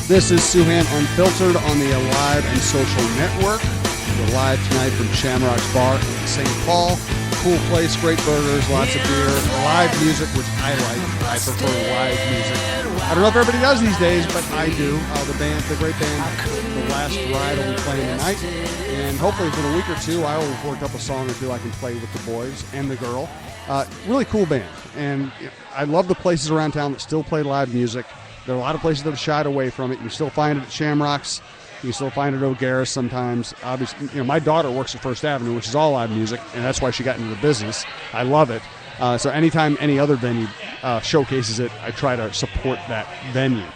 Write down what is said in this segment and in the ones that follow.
This is Souhan Unfiltered on the Alive and Social Network. We're live tonight from Shamrock's Bar in St. Paul. Cool place, great burgers, lots of beer, live music, which I like. I prefer live music. I don't know if everybody does these days, but I do. The great band, The Last Ride, will be playing tonight. And hopefully within a week or two, I will record a couple songs or two I can play with the boys and the girl. Really cool band. And I love the places around town that still play live music. There are a lot of places that have shied away from it. You can still find it at Shamrock's. You can still find it at O'Gara's sometimes. Obviously, my daughter works at First Avenue, which is all live music, and that's why she got into the business. I love it. So anytime any other venue showcases it, I try to support that venue.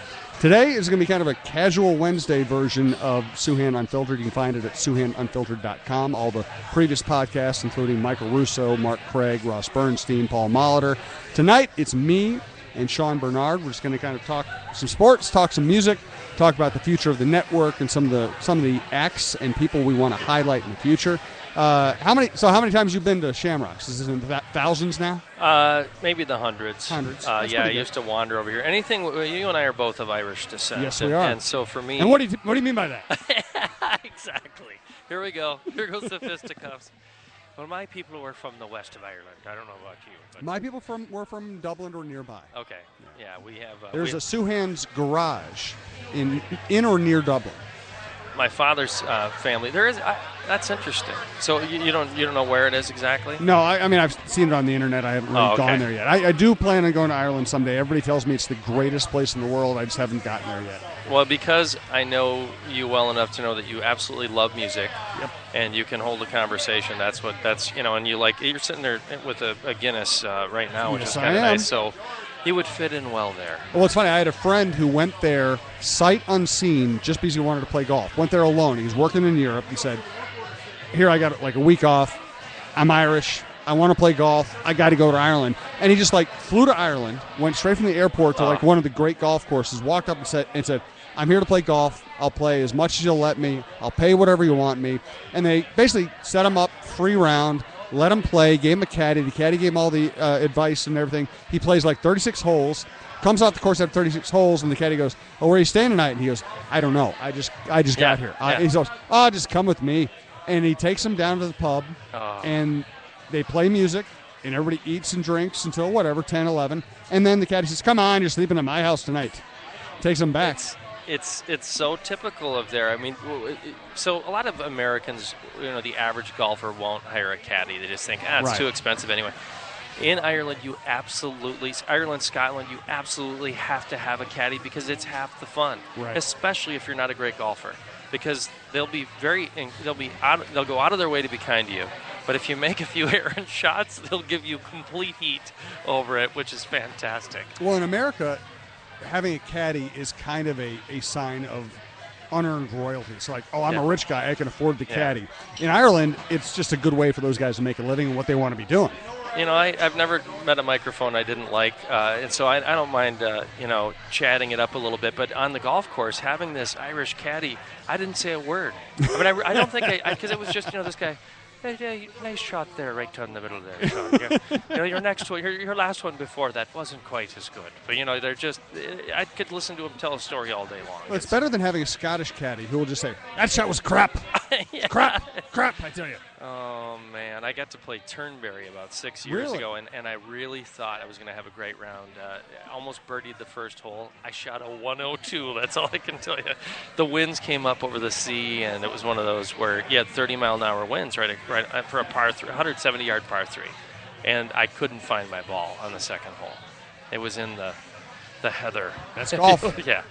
Today is going to be kind of a casual Wednesday version of Souhan Unfiltered. You can find it at SouhanUnfiltered.com. All the previous podcasts, including Michael Russo, Mark Craig, Ross Bernstein, Paul Molitor. Tonight, it's me and Sean Bernard. We're just going to kind of talk some sports, talk some music, talk about the future of the network and some of the acts and people we want to highlight in the future. How many times have you been to Shamrock's? Is it in the thousands now? Maybe the hundreds. Hundreds. Yeah, I used to wander over here. Anything. You and I are both of Irish descent. Yes, we are. And so for me. And what do you mean by that? Exactly. Here we go. Here goes the fisticuffs. Well, my people were from the west of Ireland. I don't know about you. But My people were from Dublin or nearby. Okay. Yeah, we have. There's a Souhan's garage in or near Dublin. My father's family. There is. That's interesting. So you don't know where it is exactly? No, I mean I've seen it on the internet. I haven't really gone there yet. I do plan on going to Ireland someday. Everybody tells me it's the greatest place in the world. I just haven't gotten there yet. Well, because I know you well enough to know that you absolutely love music, and you can hold a conversation. And you're sitting there with a Guinness right now, which is kind of nice. So he would fit in well there. Well, it's funny. I had a friend who went there sight unseen just because he wanted to play golf. Went there alone. He was working in Europe. He said, "Here, I got like a week off. I'm Irish. I want to play golf. I got to go to Ireland." And he just flew to Ireland, went straight from the airport to one of the great golf courses, walked up and said, "I'm here to play golf. I'll play as much as you'll let me. I'll pay whatever you want me." And they basically set him up, free round, let him play, gave him a caddy. The caddy gave him all the advice and everything. He plays 36 holes, comes off the course after 36 holes, and the caddy goes, "Oh, where are you staying tonight?" And he goes, "I don't know. I just got here." He goes, "Oh, just come with me." And he takes him down to the pub, and they play music, and everybody eats and drinks until 10, 11. And then the caddy says, "Come on, you're sleeping at my house tonight." Takes him back. It's so typical of there. I mean, so a lot of Americans, the average golfer won't hire a caddy. They just think, it's too expensive anyway. In Ireland, Scotland, you absolutely have to have a caddy because it's half the fun, especially if you're not a great golfer, because they'll go out of their way to be kind to you. But if you make a few errant shots, they'll give you complete heat over it, which is fantastic. Well, in America, having a caddy is kind of a sign of unearned royalty. It's like, I'm a rich guy, I can afford the caddy. In Ireland, it's just a good way for those guys to make a living and what they want to be doing. I've never met a microphone I didn't like, and so I don't mind, chatting it up a little bit. But on the golf course, having this Irish caddy, I didn't say a word. I mean, I don't think because it was just, this guy. Hey, nice shot there, right down the middle there, Sean. Your next one, your last one before that wasn't quite as good. But they're just, I could listen to him tell a story all day long. Well, it's better than having a Scottish caddy who will just say, "That shot was crap, crap, I tell you." Oh man, I got to play Turnberry about 6 years ago, and I really thought I was going to have a great round. Almost birdied the first hole. I shot a 102. That's all I can tell you. The winds came up over the sea, and it was one of those where you had 30-mile-an-hour winds right for a par 3, 170-yard par 3, and I couldn't find my ball on the second hole. It was in the heather. That's golf. Yeah,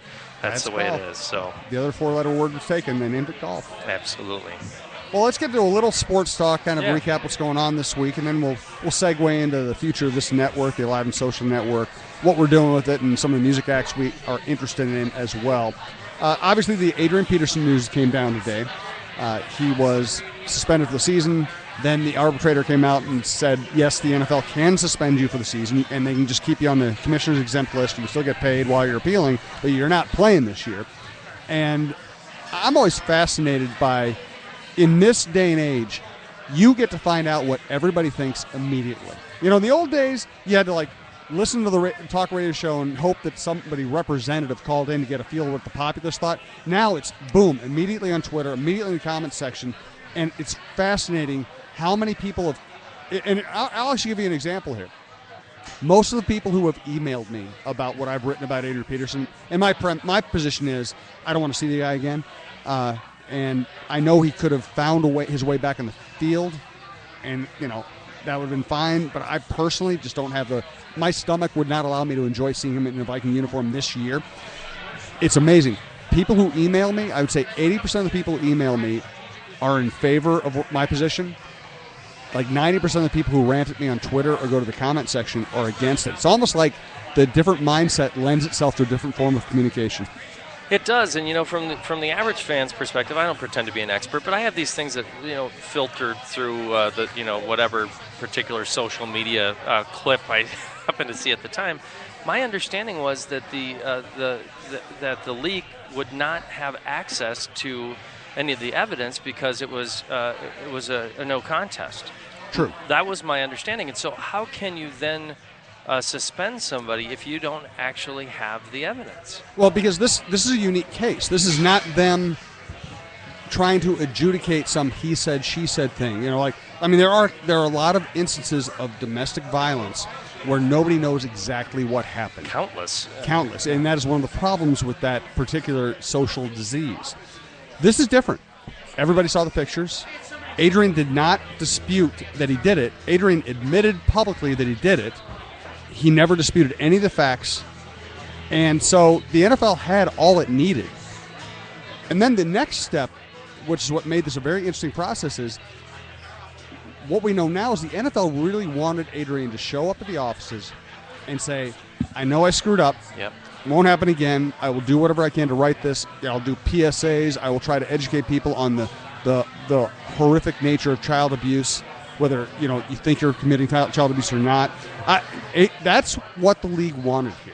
that's the way golf. It is. So the other 4-letter word was taken, they named it golf. Absolutely. Well, let's get to a little sports talk, kind of recap what's going on this week, and then we'll segue into the future of this network, the Alive and Social Network, what we're doing with it, and some of the music acts we are interested in as well. Obviously, the Adrian Peterson news came down today. He was suspended for the season. Then the arbitrator came out and said, yes, the NFL can suspend you for the season, and they can just keep you on the commissioner's exempt list. You can still get paid while you're appealing, but you're not playing this year. And I'm always fascinated by, in this day and age, you get to find out what everybody thinks immediately. In the old days, you had to listen to the talk radio show and hope that somebody representative called in to get a feel of what the populace thought. Now it's boom, immediately on Twitter, immediately in the comments section, and it's fascinating how many people have. And I'll actually give you an example here. Most of the people who have emailed me about what I've written about Adrian Peterson, and my position is I don't want to see the guy again, and I know he could have found his way back in the field, and that would have been fine. But I personally just don't have my stomach would not allow me to enjoy seeing him in a Viking uniform this year. It's amazing. People who email me, I would say 80% of the people who email me are in favor of my position. Like 90% of the people who rant at me on Twitter or go to the comment section are against it. It's almost like the different mindset lends itself to a different form of communication. It does, and from the average fan's perspective, I don't pretend to be an expert, but I have these things that filtered through whatever particular social media clip I happened to see at the time. My understanding was that that the league would not have access to any of the evidence because it was a no contest. True. That was my understanding, and so how can you then suspend somebody if you don't actually have the evidence? Well, because this is a unique case. This is not them trying to adjudicate some he said, she said thing. There are a lot of instances of domestic violence where nobody knows exactly what happened. Countless, and that is one of the problems with that particular social disease. This is different. Everybody saw the pictures. Adrian did not dispute that he did it. Adrian admitted publicly that he did it. He never disputed any of the facts. And so the NFL had all it needed. And then the next step, which is what made this a very interesting process, is what we know now is the NFL really wanted Adrian to show up at the offices and say, I know I screwed up. Yep. It won't happen again. I will do whatever I can to right this. I'll do PSAs. I will try to educate people on the horrific nature of child abuse, whether you think you're committing child abuse or not. That's what the league wanted here.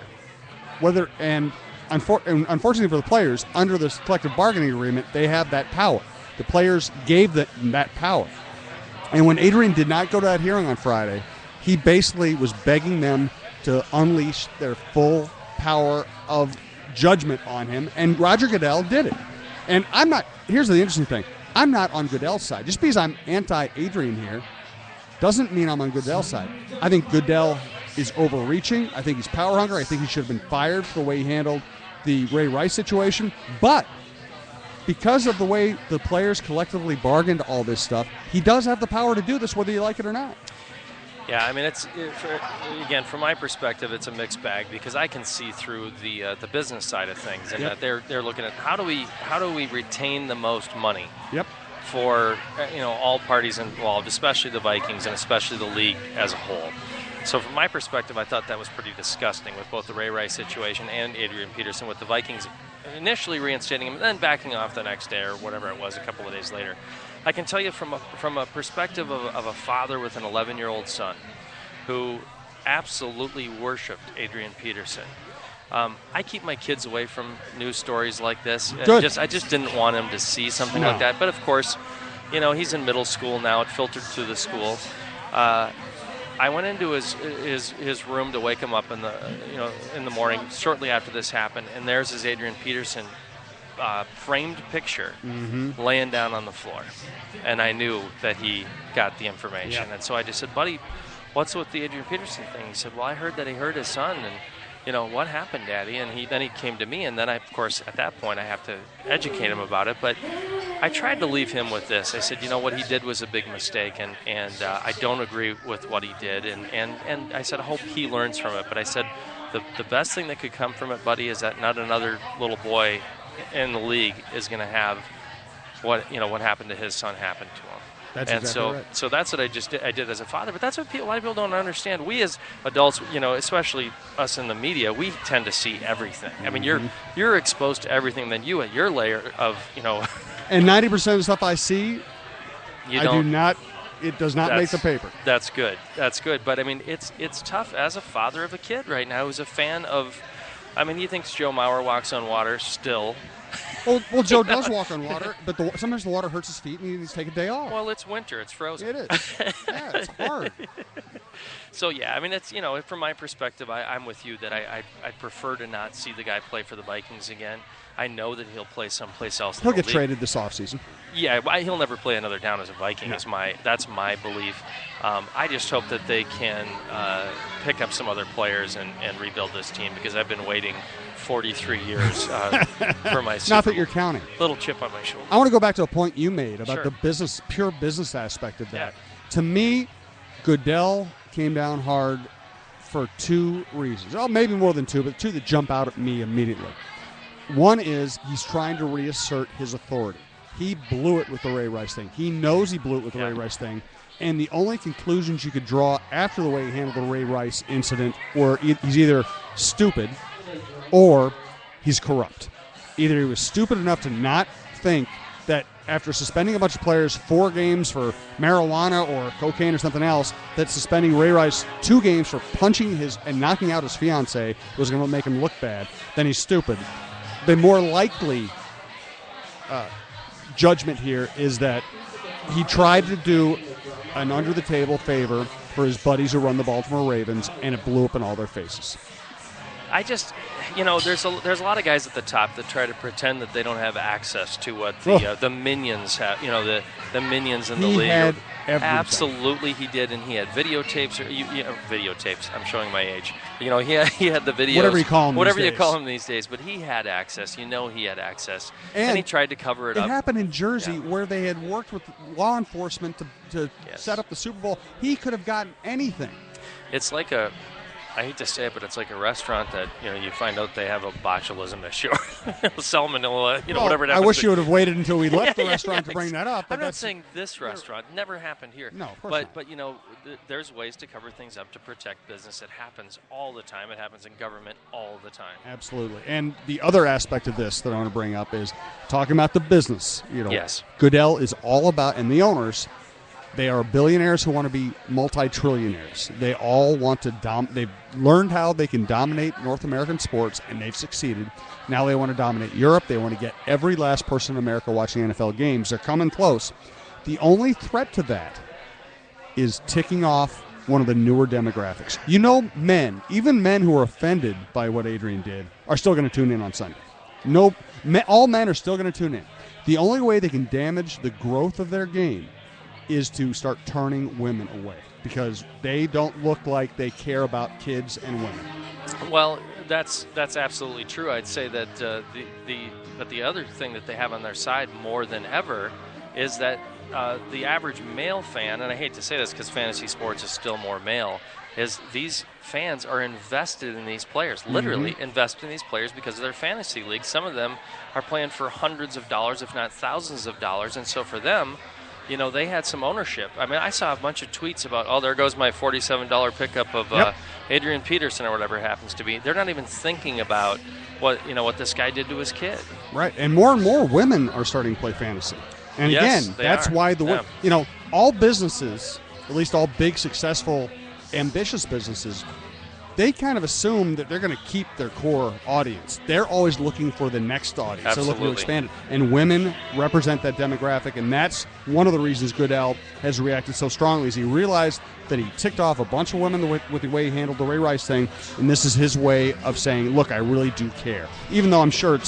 Unfortunately for the players, under this collective bargaining agreement, they have that power. The players gave that power. And when Adrian did not go to that hearing on Friday, he basically was begging them to unleash their full power of judgment on him, and Roger Goodell did it. And here's the interesting thing. I'm not on Goodell's side. Just because I'm anti-Adrian here doesn't mean I'm on Goodell's side. I think Goodell is overreaching. I think he's power hungry. I think he should have been fired for the way he handled the Ray Rice situation. But because of the way the players collectively bargained all this stuff, he does have the power to do this whether you like it or not. Yeah, I mean, again, from my perspective, it's a mixed bag because I can see through the business side of things, and that they're looking at how do we retain the most money for all parties involved, especially the Vikings and especially the league as a whole. So from my perspective, I thought that was pretty disgusting with both the Ray Rice situation and Adrian Peterson, with the Vikings initially reinstating him and then backing off the next day or whatever it was a couple of days later. I can tell you from a perspective of a father with an 11-year-old son who absolutely worshipped Adrian Peterson. I keep my kids away from news stories like this. I just didn't want him to see something like that. But of course, he's in middle school now. It filtered through the school. I went into his room to wake him up in the morning shortly after this happened, and there's his Adrian Peterson framed picture laying down on the floor, and I knew that he got the information. And so I just said, buddy, what's with the Adrian Peterson thing? He said, well, I heard that he hurt his son, and what happened, Daddy? And then he came to me, and then of course at that point I have to educate him about it. But I tried to leave him with this. I said, what he did was a big mistake, and I don't agree with what he did, and I said I hope he learns from it. But I said the best thing that could come from it, buddy, is that not another little boy in the league is going to have what happened to his son happen to him. That's exactly right. So that's what I did as a father. But that's what a lot of people don't understand. We as adults, especially us in the media, we tend to see everything. I mean, you're exposed to everything. Then you at your layer of And 90% of the stuff I see, it does not make the paper. That's good. But I mean, it's tough as a father of a kid right now who's a fan of. I mean, he thinks Joe Mauer walks on water still. Well, Joe does walk on water, but sometimes the water hurts his feet and he needs to take a day off. Well, it's winter. It's frozen. It is. Yeah, it's hard. So, yeah, I mean, it's, from my perspective, I'm with you that I'd prefer to not see the guy play for the Vikings again. I know that he'll play someplace else. He'll get traded this offseason. Yeah, he'll never play another down as a Viking. No. That's my belief. I just hope that they can pick up some other players and rebuild this team, because I've been waiting 43 years for my Not that you're counting. Little chip on my shoulder. I want to go back to a point you made about Sure. the pure business aspect of that. Yeah. To me, Goodell came down hard for two reasons. Oh, maybe more than two, but two that jump out at me immediately. One is he's trying to reassert his authority. He blew it with the Ray Rice thing. He knows he blew it with the Ray Rice thing. And the only conclusions you could draw after the way he handled the Ray Rice incident were he's either stupid or he's corrupt. Either he was stupid enough to not think that after suspending a bunch of players 4 games for marijuana or cocaine or something else, that suspending Ray Rice 2 games for punching and knocking out his fiancée was going to make him look bad, then he's stupid. The more likely judgment here is that he tried to do an under-the-table favor for his buddies who run the Baltimore Ravens, and it blew up in all their faces. I just, there's a lot of guys at the top that try to pretend that they don't have access to what the minions have. The minions in the league. Had everything. Absolutely, he did, and he had videotapes. Videotapes. I'm showing my age. He had the videos. Whatever you call them. Whatever you call him these days, but he had access. He had access, and he tried to cover it up. It happened in Jersey where they had worked with law enforcement to set up the Super Bowl. He could have gotten anything. It's like I hate to say it, but it's like a restaurant that you find out they have a botulism issue, salmonella, whatever it happens. I wish you would have waited until we left the restaurant to bring that up. I'm not saying this restaurant never happened here. No, of course not. But there's ways to cover things up to protect business. It happens all the time. It happens in government all the time. Absolutely. And the other aspect of this that I want to bring up is talking about the business. Yes. Goodell is all about, and the owners. They are billionaires who want to be multi-trillionaires. They all want to they've learned how they can dominate North American sports, and they've succeeded. Now they want to dominate Europe. They want to get every last person in America watching NFL games. They're coming close. The only threat to that is ticking off one of the newer demographics. Men, even men who are offended by what Adrian did, are still going to tune in on Sunday. All men are still going to tune in. The only way they can damage the growth of their game is to start turning women away, because they don't look like they care about kids and women. Well, that's absolutely true. I'd say that but the other thing that they have on their side more than ever is that the average male fan, and I hate to say this because fantasy sports is still more male, is these fans are invested in these players, literally invested in these players because of their fantasy league. Some of them are playing for hundreds of dollars, if not thousands of dollars, and so for them, they had some ownership. I mean, I saw a bunch of tweets about, there goes my $47 pickup of Adrian Peterson or whatever it happens to be. They're not even thinking about what this guy did to his kid. Right, and more women are starting to play fantasy. And yes, again, that's why all businesses, at least all big, successful, ambitious businesses, they kind of assume that they're going to keep their core audience. They're always looking for the next audience. Absolutely. They're looking to expand it. And women represent that demographic, and that's one of the reasons Goodell has reacted so strongly, is he realized that he ticked off a bunch of women with the way he handled the Ray Rice thing, and this is his way of saying, look, I really do care. Even though I'm sure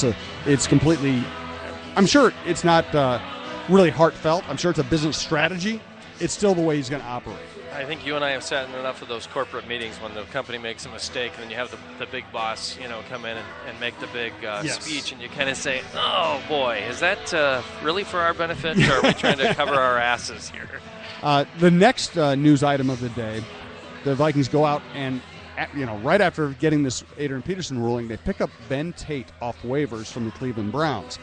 I'm sure it's not really heartfelt. I'm sure it's a business strategy. It's still the way he's going to operate. I think you and I have sat in enough of those corporate meetings when the company makes a mistake, and then you have the big boss, come in and make the big speech, and you kind of say, "Oh boy, is that really for our benefit, or are we trying to cover our asses here?" The next news item of the day, the Vikings go out and, right after getting this Adrian Peterson ruling, they pick up Ben Tate off waivers from the Cleveland Browns.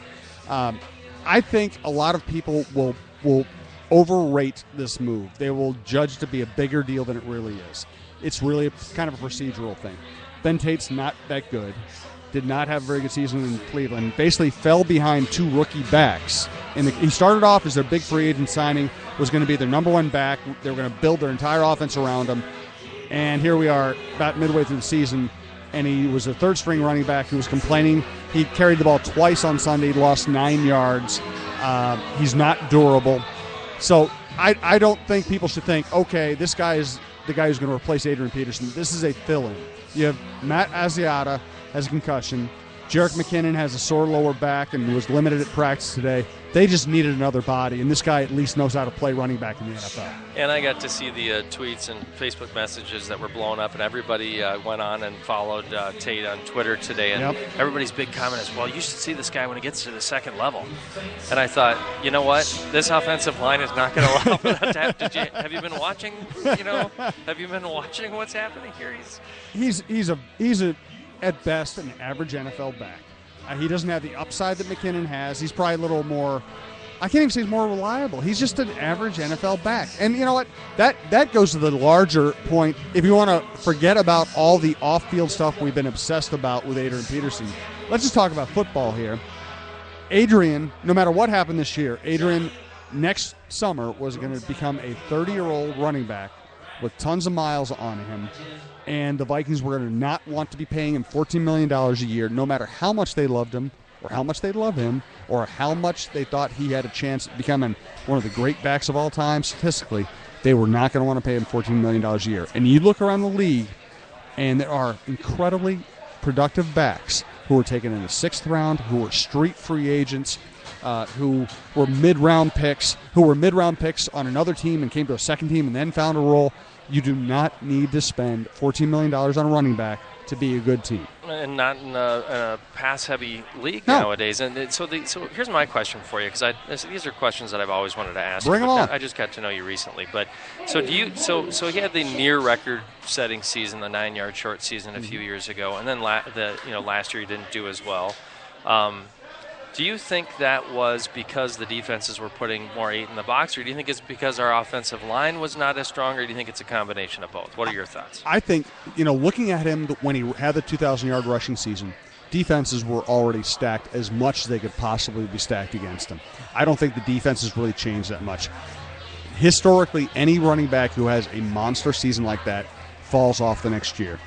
I think a lot of people will overrate this move. They will judge to be a bigger deal than it really is. It's really kind of a procedural thing. Ben Tate's not that good. Did not have a very good season in Cleveland. Basically fell behind 2 rookie backs. And he started off as their big free agent signing, was going to be their number 1 back. They were going to build their entire offense around him. And here we are, about midway through the season, and he was a third-string running back who was complaining. He carried the ball twice on Sunday, lost 9 yards. He's not durable. So I don't think people should think, okay, this guy is the guy who's going to replace Adrian Peterson. This is a fill-in. You have Matt Asiata has a concussion. Jerick McKinnon has a sore lower back and was limited at practice today. They just needed another body, and this guy at least knows how to play running back in the NFL. And I got to see the tweets and Facebook messages that were blowing up, and everybody went on and followed Tate on Twitter today. And everybody's big comment is, well, you should see this guy when he gets to the second level. And I thought, you know what? This offensive line is not going to allow for that to happen. Have you been watching? Have you been watching what's happening here? He's at best an average NFL back. He doesn't have the upside that McKinnon has. He's probably a little more, I can't even say he's more reliable. He's just an average NFL back. And you know what? That goes to the larger point. If you want to forget about all the off-field stuff we've been obsessed about with Adrian Peterson, let's just talk about football here. Adrian, no matter what happened this year, Adrian next summer was going to become a 30-year-old running back with tons of miles on him. And the Vikings were going to not want to be paying him $14 million a year, no matter how much they loved him or how much they love him or how much they thought he had a chance at becoming one of the great backs of all time statistically. They were not going to want to pay him $14 million a year. And you look around the league, and there are incredibly productive backs who were taken in the 6th round, who were street free agents, who were mid-round picks on another team and came to a second team and then found a role. You do not need to spend $14 million on a running back to be a good team. And not in a pass-heavy league nowadays. And so here's my question for you, because these are questions that I've always wanted to ask. Bring them on. I just got to know you recently. But so he had the near record-setting season, the 9-yard short season a few years ago, and then last year he didn't do as well. Do you think that was because the defenses were putting more 8 in the box, or do you think it's because our offensive line was not as strong, or do you think it's a combination of both? What are your thoughts? I think, looking at him when he had the 2,000-yard rushing season, defenses were already stacked as much as they could possibly be stacked against him. I don't think the defenses really changed that much. Historically, any running back who has a monster season like that falls off the next year.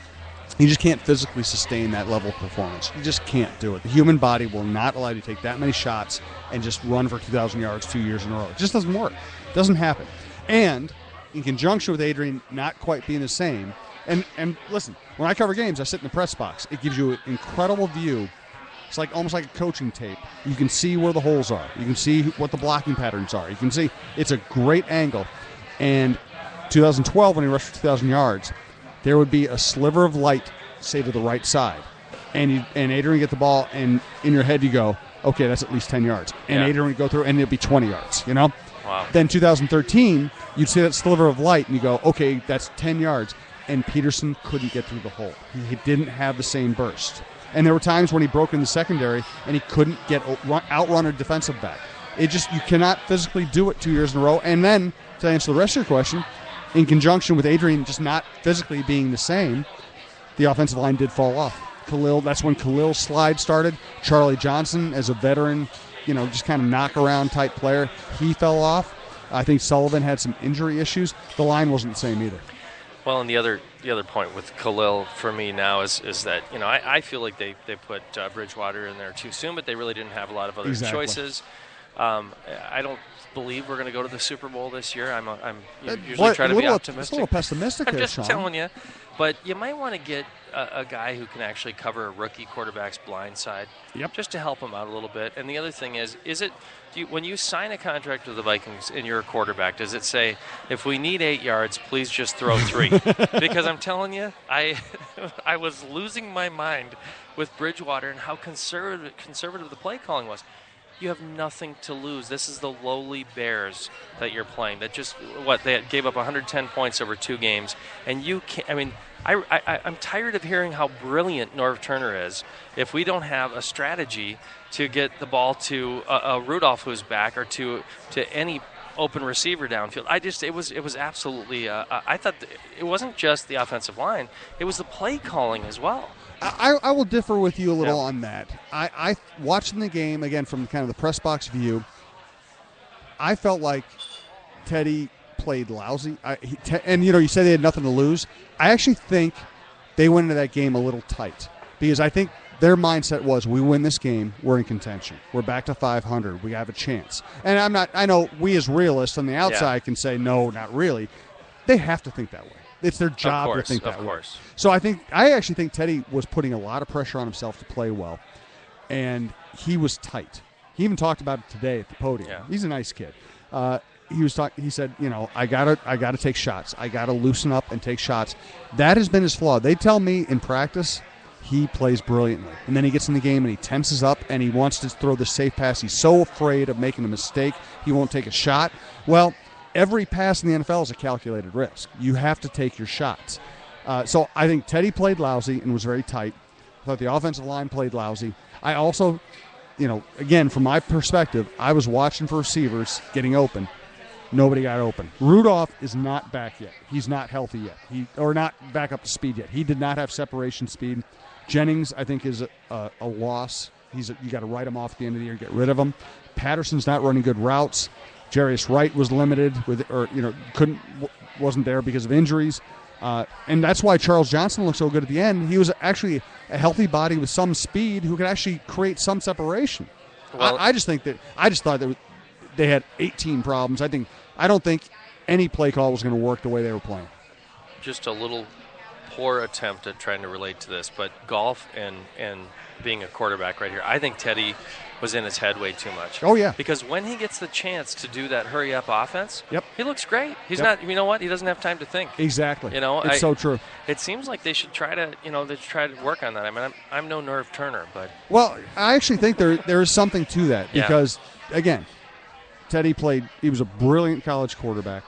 You just can't physically sustain that level of performance. You just can't do it. The human body will not allow you to take that many shots and just run for 2,000 yards 2 years in a row. It just doesn't work. It doesn't happen. And in conjunction with Adrian not quite being the same, and listen, when I cover games, I sit in the press box. It gives you an incredible view. It's like almost like a coaching tape. You can see where the holes are. You can see what the blocking patterns are. You can see it's a great angle. And 2012, when he rushed for 2,000 yards, there would be a sliver of light, say, to the right side. And Adrian would get the ball, and in your head you go, okay, that's at least 10 yards. And Adrian would go through, and it'd be 20 yards, Wow. Then 2013, you'd see that sliver of light, and you go, okay, that's 10 yards. And Peterson couldn't get through the hole. He didn't have the same burst. And there were times when he broke in the secondary, and he couldn't outrun a defensive back. You cannot physically do it 2 years in a row. And then, to answer the rest of your question, in conjunction with Adrian just not physically being the same, the offensive line did fall off. That's when Khalil's slide started. Charlie Johnson, as a veteran, just kind of knock-around type player, he fell off. I think Sullivan had some injury issues. The line wasn't the same either. Well, and the other point with Khalil for me now is that, I feel like they put Bridgewater in there too soon, but they really didn't have a lot of other choices. I don't believe we're going to go to the Super Bowl this year. I'm usually trying to be optimistic. It's a little pessimistic. I'm just Sean. telling you. But you might want to get a guy who can actually cover a rookie quarterback's blind side, just to help him out a little bit. And the other thing is when you sign a contract with the Vikings and you're a quarterback, does it say, if we need 8 yards, please just throw 3? Because I'm telling you, I was losing my mind with Bridgewater and how conservative the play calling was. You have nothing to lose. This is the lowly Bears that you're playing. That they gave up 110 points over 2 games, and you can't. I mean, I'm tired of hearing how brilliant Norv Turner is. If we don't have a strategy to get the ball to a Rudolph who's back, or to any open receiver downfield, it was absolutely. I thought it wasn't just the offensive line; it was the play calling as well. I will differ with you a little on that. I watching the game, again, from kind of the press box view, I felt like Teddy played lousy. You said they had nothing to lose. I actually think they went into that game a little tight because I think their mindset was, we win this game, we're in contention. We're back to 500. We have a chance. And I know we as realists on the outside can say, no, not really. They have to think that way. It's their job to think that way. So I actually think Teddy was putting a lot of pressure on himself to play well, and he was tight. He even talked about it today at the podium. Yeah. He's a nice kid. He said, I gotta take shots. I gotta loosen up and take shots. That has been his flaw. They tell me in practice he plays brilliantly, and then he gets in the game and he tenses up and he wants to throw the safe pass. He's so afraid of making a mistake he won't take a shot. Well, every pass in the NFL is a calculated risk. You have to take your shots. So I think Teddy played lousy and was very tight. I thought the offensive line played lousy. I also, again, from my perspective, I was watching for receivers getting open. Nobody got open. Rudolph is not back yet. He's not healthy yet. Or not back up to speed yet. He did not have separation speed. Jennings, I think, is a loss. You got to write him off at the end of the year, get rid of him. Patterson's not running good routes. Jarius Wright was limited wasn't there because of injuries. And that's why Charles Johnson looked so good at the end. He was actually a healthy body with some speed who could actually create some separation. Well, I just thought that they had 18 problems. I don't think any play call was going to work the way they were playing. Just a little poor attempt at trying to relate to this, but golf and being a quarterback right here, I think Teddy was in his head way too much. Oh, yeah. Because when he gets the chance to do that hurry-up offense, yep, he looks great. He's not, you know what? He doesn't have time to think. Exactly. It's so true. It seems like they should try to, work on that. I mean, I'm no Nerve Turner, but... Well, I actually think there is something to that because, again, Teddy he was a brilliant college quarterback.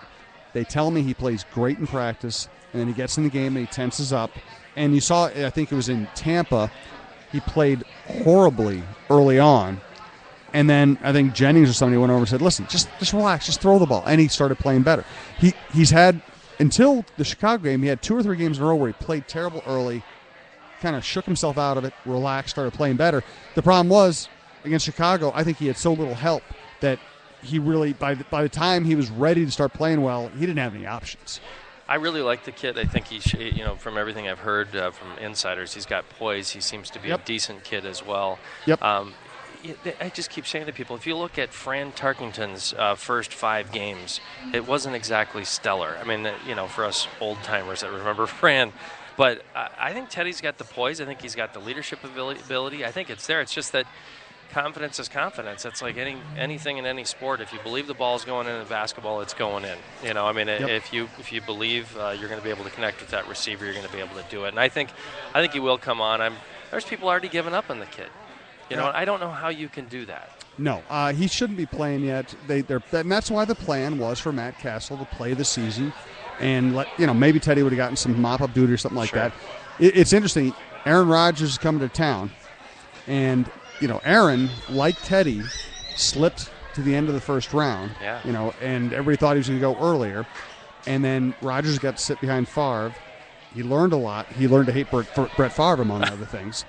They tell me he plays great in practice, and then he gets in the game and he tenses up. And you saw, I think it was in Tampa, he played horribly early on. And then I think Jennings or somebody went over and said, listen, just relax, just throw the ball. And he started playing better. He's had, until the Chicago game, he had 2 or 3 games in a row where he played terrible early, kind of shook himself out of it, relaxed, started playing better. The problem was, against Chicago, I think he had so little help that he really, by the time he was ready to start playing well, he didn't have any options. I really like the kid. I think from everything I've heard from insiders, he's got poise. He seems to be a decent kid as well. Yep. I just keep saying to people, if you look at Fran Tarkenton's first 5 games, it wasn't exactly stellar. I mean, for us old-timers that remember Fran. But I think Teddy's got the poise. I think he's got the leadership ability. I think it's there. It's just that confidence is confidence. It's like anything in any sport. If you believe the ball's going in basketball, it's going in. If you believe you're going to be able to connect with that receiver, you're going to be able to do it. And I think he will come on. There's people already giving up on the kid. I don't know how you can do that. No, he shouldn't be playing yet. And that's why the plan was for Matt Castle to play the season, and maybe Teddy would have gotten some mop-up duty or something like that. It's interesting. Aaron Rodgers is coming to town, and Aaron, like Teddy, slipped to the end of the first round. Yeah. And everybody thought he was going to go earlier, and then Rodgers got to sit behind Favre. He learned a lot. He learned to hate Brett Favre, among other things.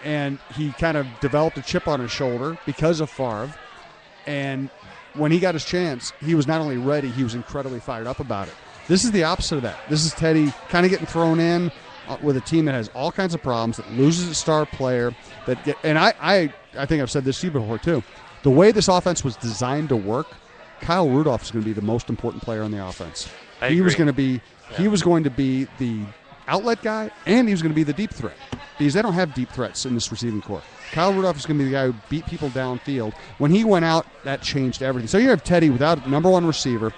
And he kind of developed a chip on his shoulder because of Favre. And when he got his chance, he was not only ready, he was incredibly fired up about it. This is the opposite of that. This is Teddy kind of getting thrown in with a team that has all kinds of problems, that loses a star player. And I think I've said this to you before, too. The way this offense was designed to work, Kyle Rudolph is going to be the most important player on the offense. He was going to be the outlet guy, and he was going to be the deep threat, because they don't have deep threats in this receiving corps. Kyle Rudolph is going to be the guy who beat people downfield. When he went out, that changed everything. So you have Teddy without a number 1 receiver,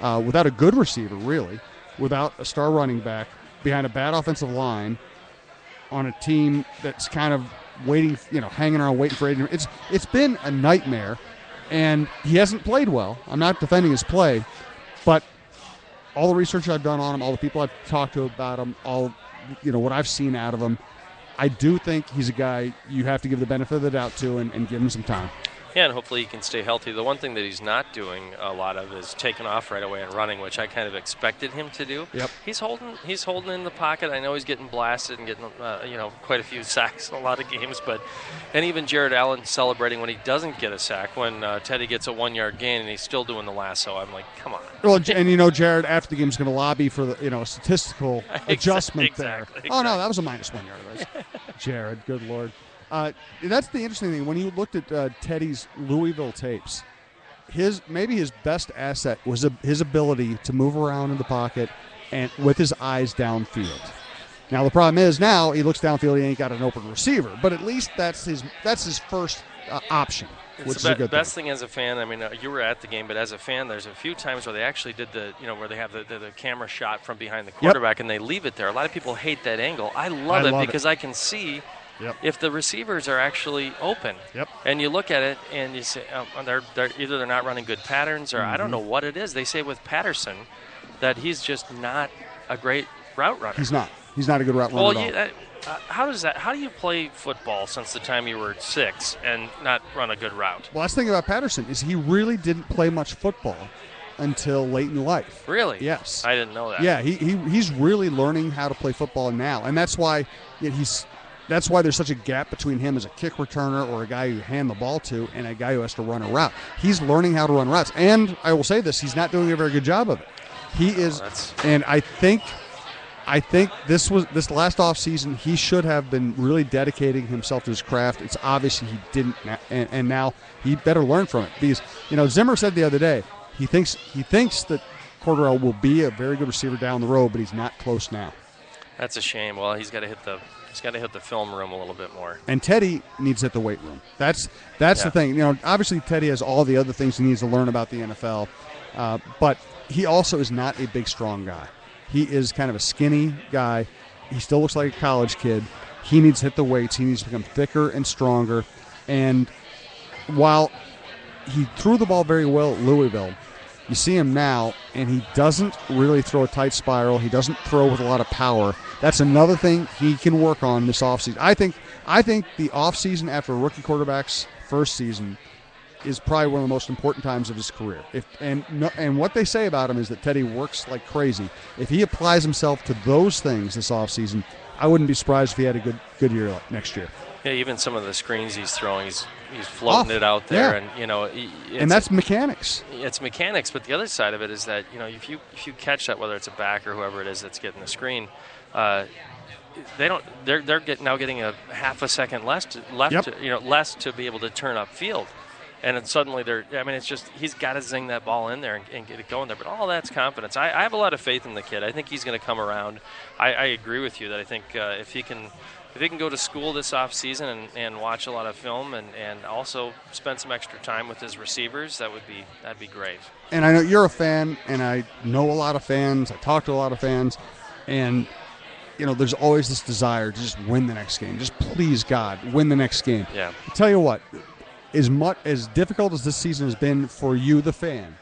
without a good receiver, really, without a star running back, behind a bad offensive line, on a team that's kind of waiting, hanging around waiting for Adrian. It's been a nightmare, and he hasn't played well. I'm not defending his play, but all the research I've done on him, all the people I've talked to about him, what I've seen out of him, I do think he's a guy you have to give the benefit of the doubt to and give him some time. Yeah, and hopefully he can stay healthy. The one thing that he's not doing a lot of is taking off right away and running, which I kind of expected him to do. Yep. He's holding in the pocket. I know he's getting blasted and getting quite a few sacks in a lot of games, and even Jared Allen celebrating when he doesn't get a sack, when Teddy gets a 1-yard gain and he's still doing the lasso. I'm like, come on. Well, and Jared after the game is going to lobby for the a statistical adjustment there. Oh no, that was a -1 yard. Jared, good Lord. That's the interesting thing. When you looked at Teddy's Louisville tapes, maybe his best asset was his ability to move around in the pocket and with his eyes downfield. Now the problem is now he looks downfield, he ain't got an open receiver, but at least that's his first option. Which is a good best thing as a fan. I mean, you were at the game, but as a fan, there's a few times where they actually did where they have the camera shot from behind the quarterback and they leave it there. A lot of people hate that angle. I love it because I can see. Yep. If the receivers are actually open, and you look at it and you say they're not running good patterns, or I don't know what it is. They say with Patterson that he's just not a great route runner. He's not. He's not a good route runner at all. How do you play football since the time you were 6 and not run a good route? Well, that's the thing about Patterson is he really didn't play much football until late in life. Really? Yes. I didn't know that. Yeah, he's really learning how to play football now, and that's why That's why there's such a gap between him as a kick returner or a guy you hand the ball to and a guy who has to run a route. He's learning how to run routes. And I will say this, he's not doing a very good job of it. He is, and I think this last offseason, he should have been really dedicating himself to his craft. It's obvious he didn't, and now he better learn from it. Because, Zimmer said the other day, he thinks that Cordarrelle will be a very good receiver down the road, but he's not close now. That's a shame. Well, he's got to hit the film room a little bit more. And Teddy needs to hit the weight room. That's the thing. Obviously Teddy has all the other things he needs to learn about the NFL, but he also is not a big, strong guy. He is kind of a skinny guy. He still looks like a college kid. He needs to hit the weights. He needs to become thicker and stronger. And while he threw the ball very well at Louisville, you see him now, and he doesn't really throw a tight spiral. He doesn't throw with a lot of power. That's another thing he can work on this offseason. I think the offseason after a rookie quarterback's first season is probably one of the most important times of his career. And what they say about him is that Teddy works like crazy. If he applies himself to those things this offseason, I wouldn't be surprised if he had a good year next year. Yeah, even some of the screens he's throwing, he's floating it out there, and and that's mechanics. It's mechanics, but the other side of it is that if you catch that, whether it's a back or whoever it is that's getting the screen, they're now getting a half a second less to be able to turn upfield. And then suddenly it's just he's got to zing that ball in there and get it going there. But all that's confidence. I have a lot of faith in the kid. I think he's going to come around. I agree with you that I think if he can go to school this offseason and watch a lot of film and also spend some extra time with his receivers, that'd be great. And I know you're a fan, and I know a lot of fans. I talk to a lot of fans, and there's always this desire to just win the next game. Just please, God, win the next game. Yeah. I'll tell you what. As difficult as this season has been for you, the fan,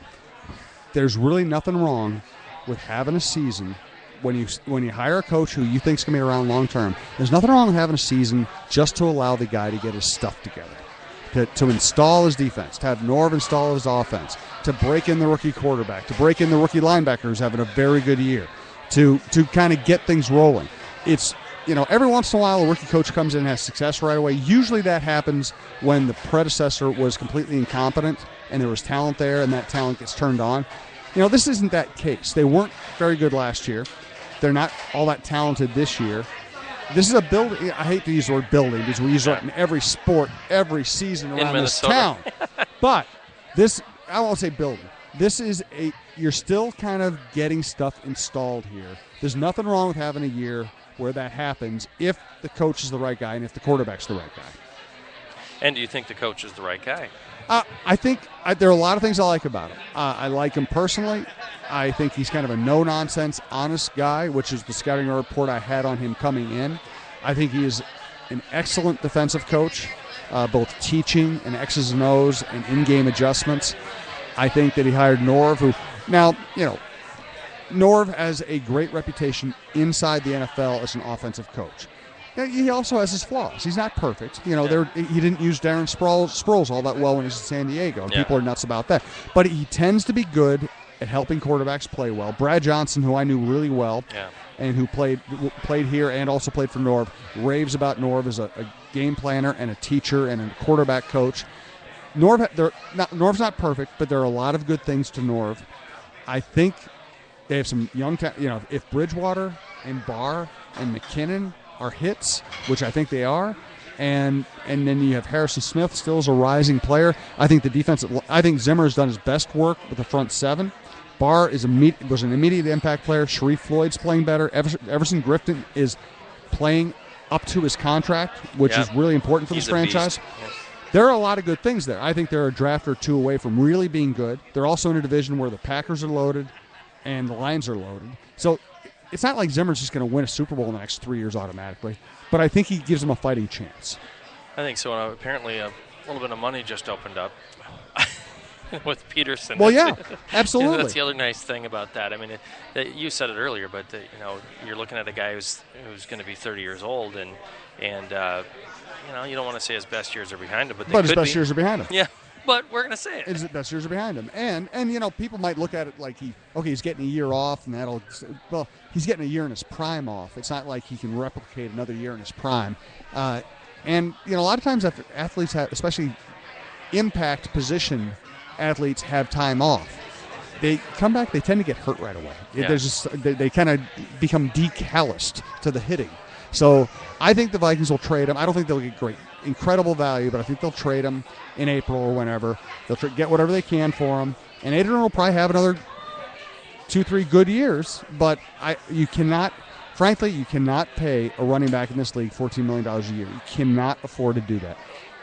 there's really nothing wrong with having a season when you hire a coach who you think is going to be around long term. There's nothing wrong with having a season just to allow the guy to get his stuff together, to install his defense, to have Norv install his offense, to break in the rookie quarterback, to break in the rookie linebacker who's having a very good year, to kind of get things rolling. It's every once in a while a rookie coach comes in and has success right away. Usually that happens when the predecessor was completely incompetent and there was talent there and that talent gets turned on. This isn't that case. They weren't very good last year. They're not all that talented this year. This is a building. I hate to use the word building because we use it in every sport, every season around this town. But this, I won't say building. This is you're still kind of getting stuff installed here. There's nothing wrong with having a year where that happens if the coach is the right guy and if the quarterback's the right guy. And do you think the coach is the right guy? I think there are a lot of things I like about him. I like him personally. I think he's kind of a no-nonsense, honest guy, which is the scouting report I had on him coming in. I think he is an excellent defensive coach, both teaching and X's and O's and in-game adjustments. I think that he hired Norv, who now, Norv has a great reputation inside the NFL as an offensive coach. he also has his flaws. He's not perfect. You know, he didn't use Darren Sproles all that well when he was in San Diego. And people are nuts about that. But he tends to be good at helping quarterbacks play well. Brad Johnson, who I knew really well, and who played here and also played for Norv, raves about Norv as a game planner and a teacher and a quarterback coach. Norv's not perfect, but there are a lot of good things to Norv. I think they have some young if Bridgewater and Barr and McKinnon are hits, which I think they are, and then you have Harrison Smith still as a rising player. I think I think Zimmer has done his best work with the front seven. Barr was an immediate impact player. Sharif Floyd's playing better. Everson Griffin is playing up to his contract, which is really important for this franchise. There are a lot of good things there. I think they're a draft or two away from really being good. They're also in a division where the Packers are loaded and the Lions are loaded. So it's not like Zimmer's just going to win a Super Bowl in the next 3 years automatically, but I think he gives them a fighting chance. I think so. Apparently a little bit of money just opened up with Peterson. Well, yeah, absolutely. That's the other nice thing about that. I mean, you said it earlier, but you're looking at a guy who's going to be 30 years old, and you don't want to say his best years are behind him, but his best years are behind him. Yeah, but we're going to say it. His best years are behind him, and people might look at it like he's getting a year off, and he's getting a year in his prime off. It's not like he can replicate another year in his prime, and a lot of times after athletes have, especially impact position athletes, have time off. They come back, they tend to get hurt right away. Yeah. They kind of become decalloused to the hitting. So I think the Vikings will trade him. I don't think they'll get incredible value, but I think they'll trade him in April or whenever. They'll get whatever they can for him. And Adrian will probably have another 2-3 good years, but you cannot pay a running back in this league $14 million a year. You cannot afford to do that.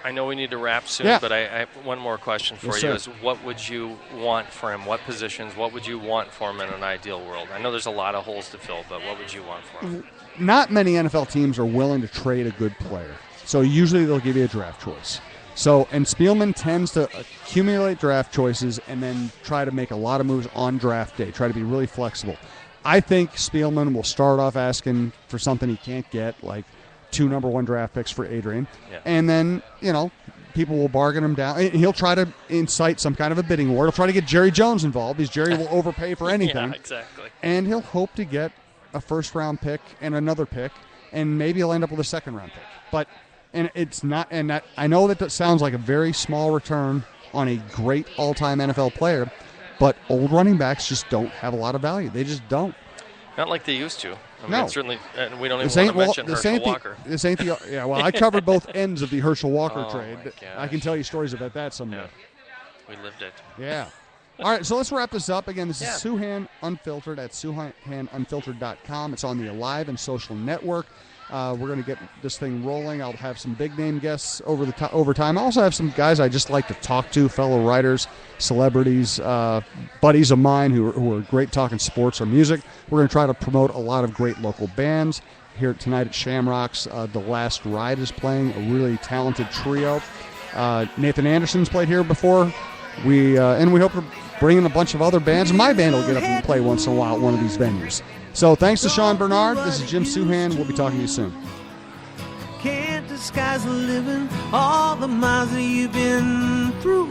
I know we need to wrap soon, but I have one more question for you. Is what would you want for him? What positions? What would you want for him in an ideal world? I know there's a lot of holes to fill, but what would you want for him? Not many NFL teams are willing to trade a good player. So usually they'll give you a draft choice. And Spielman tends to accumulate draft choices and then try to make a lot of moves on draft day, try to be really flexible. I think Spielman will start off asking for something he can't get, like 2 number 1 draft picks for Adrian. Yeah. And then, people will bargain him down. He'll try to incite some kind of a bidding war. He'll try to get Jerry Jones involved because Jerry will overpay for anything. Yeah, exactly. And he'll hope to get a first-round pick and another pick, and maybe he'll end up with a second-round pick. I know that sounds like a very small return on a great all-time NFL player, but old running backs just don't have a lot of value. They just don't. Not like they used to. No. Certainly, and we don't even want to mention Herschel Walker. I covered both ends of the Herschel Walker trade. I can tell you stories about that someday. Yeah. We lived it. Yeah. All right, so let's wrap this up. Again, this is Souhan Unfiltered at SouhanUnfiltered.com. It's on the Alive and Social Network. We're going to get this thing rolling. I'll have some big-name guests over time. I also have some guys I just like to talk to, fellow writers, celebrities, buddies of mine who are great talking sports or music. We're going to try to promote a lot of great local bands. Here tonight at Shamrocks, The Last Ride is playing, a really talented trio. Nathan Anderson's played here before. We hope to bring in a bunch of other bands. My band will get up and play once in a while at one of these venues. So thanks to Sean Bernard. This is Jim Souhan. We'll be talking to you soon. Can't disguise the living, all the miles that you've been through.